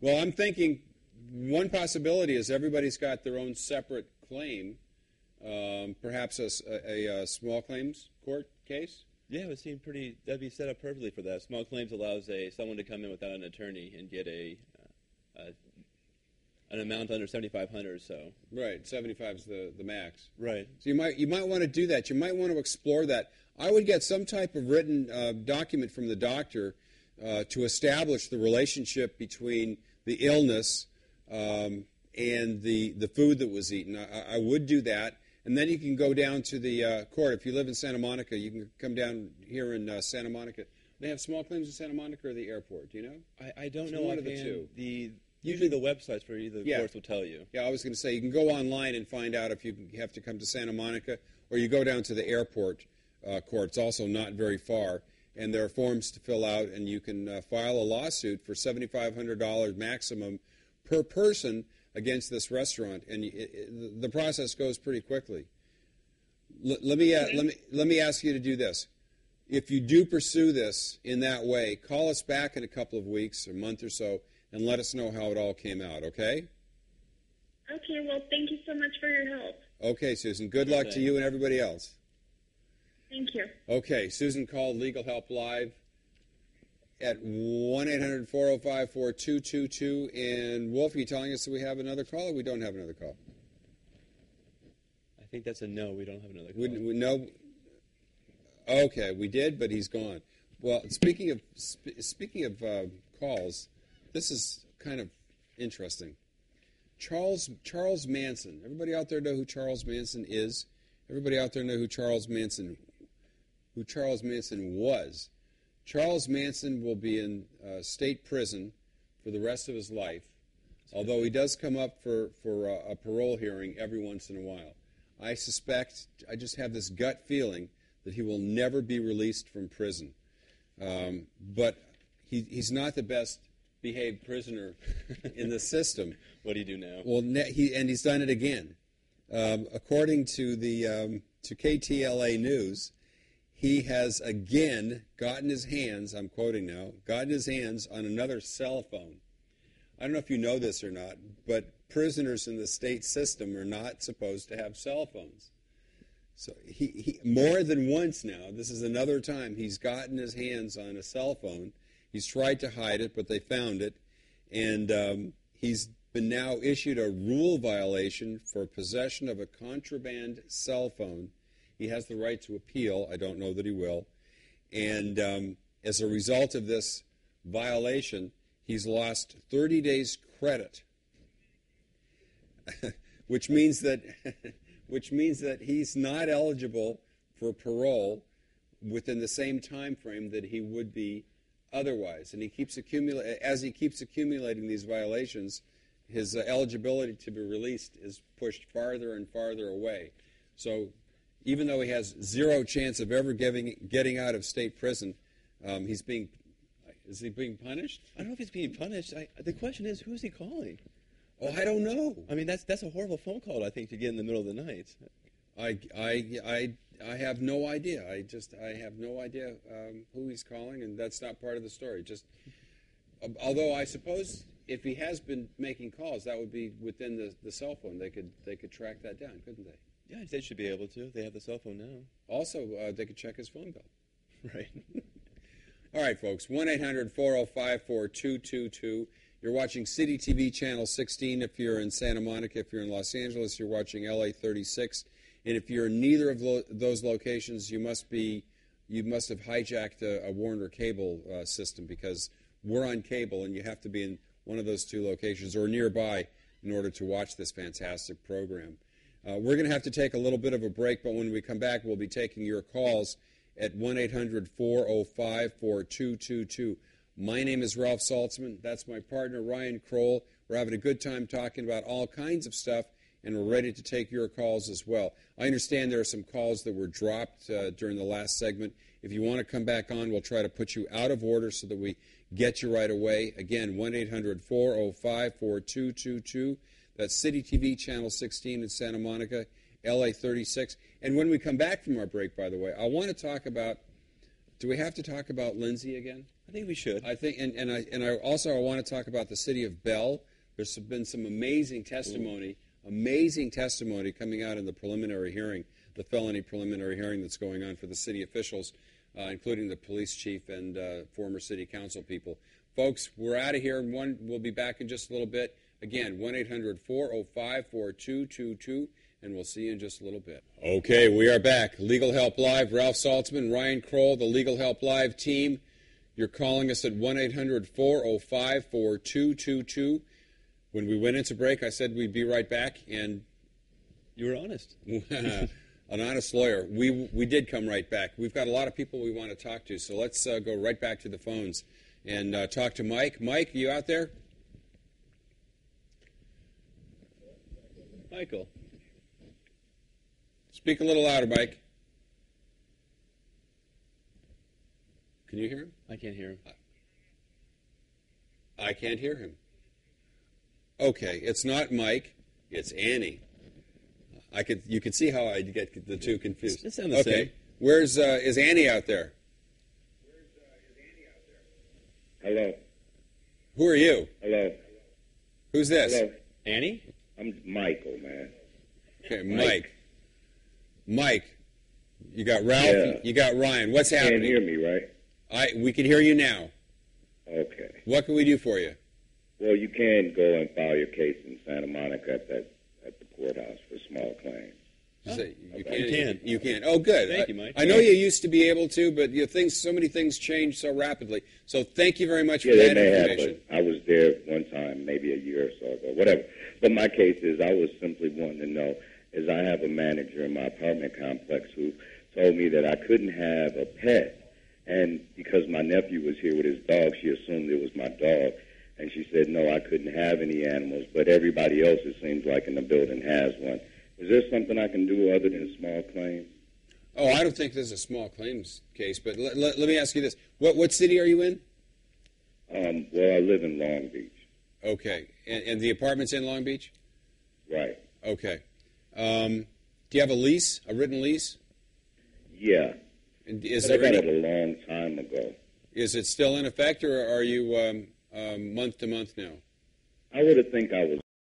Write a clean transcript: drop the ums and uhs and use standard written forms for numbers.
Well, I'm thinking one possibility is everybody's got their own separate claim, perhaps a small claims court case. Yeah, it would seem that'd be set up perfectly for that. Small claims allows someone to come in without an attorney and get an amount under $7,500 or so. Right, 75 is the max. Right. So you might want to do that. You might want to explore that. I would get some type of written document from the doctor to establish the relationship between the illness and the food that was eaten. I would do that. And then you can go down to the court. If you live in Santa Monica, you can come down here in Santa Monica. They have small claims in Santa Monica or the airport. Do you know? I don't know. One of the two. Usually the websites for either courts will tell you. Yeah, I was going to say, you can go online and find out if you have to come to Santa Monica, or you go down to the airport court. It's also not very far. And there are forms to fill out, and you can file a lawsuit for $7,500 maximum per person against this restaurant, and the process goes pretty quickly. Let me ask you to do this. If you do pursue this in that way, call us back in a couple of weeks, a month or so, and let us know how it all came out, okay? Okay, well, thank you so much for your help. Okay, Susan. Good luck to you and everybody else. Thank you. Okay, Susan called Legal Help Live at 1-800-405-4222. And, Wolf, are you telling us that we have another call or we don't have another call? I think that's a no. We don't have another call. No. Okay, we did, but he's gone. Well, speaking of calls, this is kind of interesting. Charles Manson. Everybody out there know who Charles Manson is? Everybody out there know who Charles Manson was? Charles Manson will be in state prison for the rest of his life, although he does come up for a parole hearing every once in a while. I just have this gut feeling that he will never be released from prison. But he's not the best behaved prisoner in the system. What do you do now? Well, he's done it again. According to to KTLA News, he has again gotten his hands, I'm quoting now, gotten his hands on another cell phone. I don't know if you know this or not, but prisoners in the state system are not supposed to have cell phones. So he more than once now, this is another time, he's gotten his hands on a cell phone. He's tried to hide it, but they found it. And he's been now issued a rule violation for possession of a contraband cell phone. He has the right to appeal. I don't know that he will. And as a result of this violation, he's lost 30 days credit, which means that he's not eligible for parole within the same time frame that he would be otherwise. And he keeps accumulating these violations, his eligibility to be released is pushed farther and farther away. So even though he has zero chance of ever getting out of state prison, is he being punished? I don't know if he's being punished. The question is, who is he calling? Oh, I don't know. I mean, that's a horrible phone call, I think, to get in the middle of the night. I have no idea. I have no idea who he's calling, and that's not part of the story. Although I suppose if he has been making calls, that would be within the cell phone. They could track that down, couldn't they? Yeah, they should be able to. They have the cell phone now. Also, they could check his phone bill. Right. All right, folks. 1-800-405-4222. You're watching City TV Channel 16 if you're in Santa Monica. If you're in Los Angeles, you're watching LA 36. And if you're in neither of those locations, you must have hijacked a Warner cable system, because we're on cable and you have to be in one of those two locations or nearby in order to watch this fantastic program. We're going to have to take a little bit of a break, but when we come back, we'll be taking your calls at 1-800-405-4222. My name is Ralph Saltzman. That's my partner, Ryan Kroll. We're having a good time talking about all kinds of stuff, and we're ready to take your calls as well. I understand there are some calls that were dropped during the last segment. If you want to come back on, we'll try to put you out of order so that we get you right away. Again, 1-800-405-4222. That's City TV Channel 16 in Santa Monica, LA 36. And when we come back from our break, by the way, I want to talk about, do we have to talk about Lindsay again? I think we should. I think, and I also want to talk about the city of Bell. There's been some amazing testimony coming out in the preliminary hearing, the felony preliminary hearing that's going on for the city officials, including the police chief and former city council people. Folks, we're out of here. We'll be back in just a little bit. Again, 1-800-405-4222, and we'll see you in just a little bit. Okay, we are back. Legal Help Live, Ralph Saltzman, Ryan Kroll, the Legal Help Live team. You're calling us at 1-800-405-4222. When we went into break, I said we'd be right back, and you were honest. An honest lawyer. We did come right back. We've got a lot of people we want to talk to, so let's go right back to the phones and talk to Mike. Mike, are you out there? Michael. Speak a little louder, Mike. Can you hear him? I can't hear him. I can't hear him. Okay, it's not Mike, it's Annie. You can see how I get the two confused. It sounds the same. Where's is Annie out there? Hello. Who are you? Hello. Who's this? Hello. Annie? I'm Michael, man. Okay, Mike. You got Ralph. Yeah. You got Ryan. What's You happening? can't hear me, right? We can hear you now. Okay. What can we do for you? Well, you can go and file your case in Santa Monica at the courthouse for small claims. You can. Oh, good. Thank you, Mike. I know you used to be able to, but so many things change so rapidly. So thank you very much for Yeah, that they may information. have, but I was there one time, maybe a year or so ago, whatever. But my case is, I was simply wanting to know, is I have a manager in my apartment complex who told me that I couldn't have a pet. And because my nephew was here with his dog, she assumed it was my dog. And she said, no, I couldn't have any animals, but everybody else, it seems like, in the building has one. Is there something I can do other than small claims? Oh, I don't think this is a small claims case, but let me ask you this. What city are you in? Well, I live in Long Beach. Okay. And the apartment's in Long Beach? Right. Okay. Do you have a lease, a written lease? Yeah. And I got it a long time ago. Is it still in effect, or are you month to month now? I would have think I was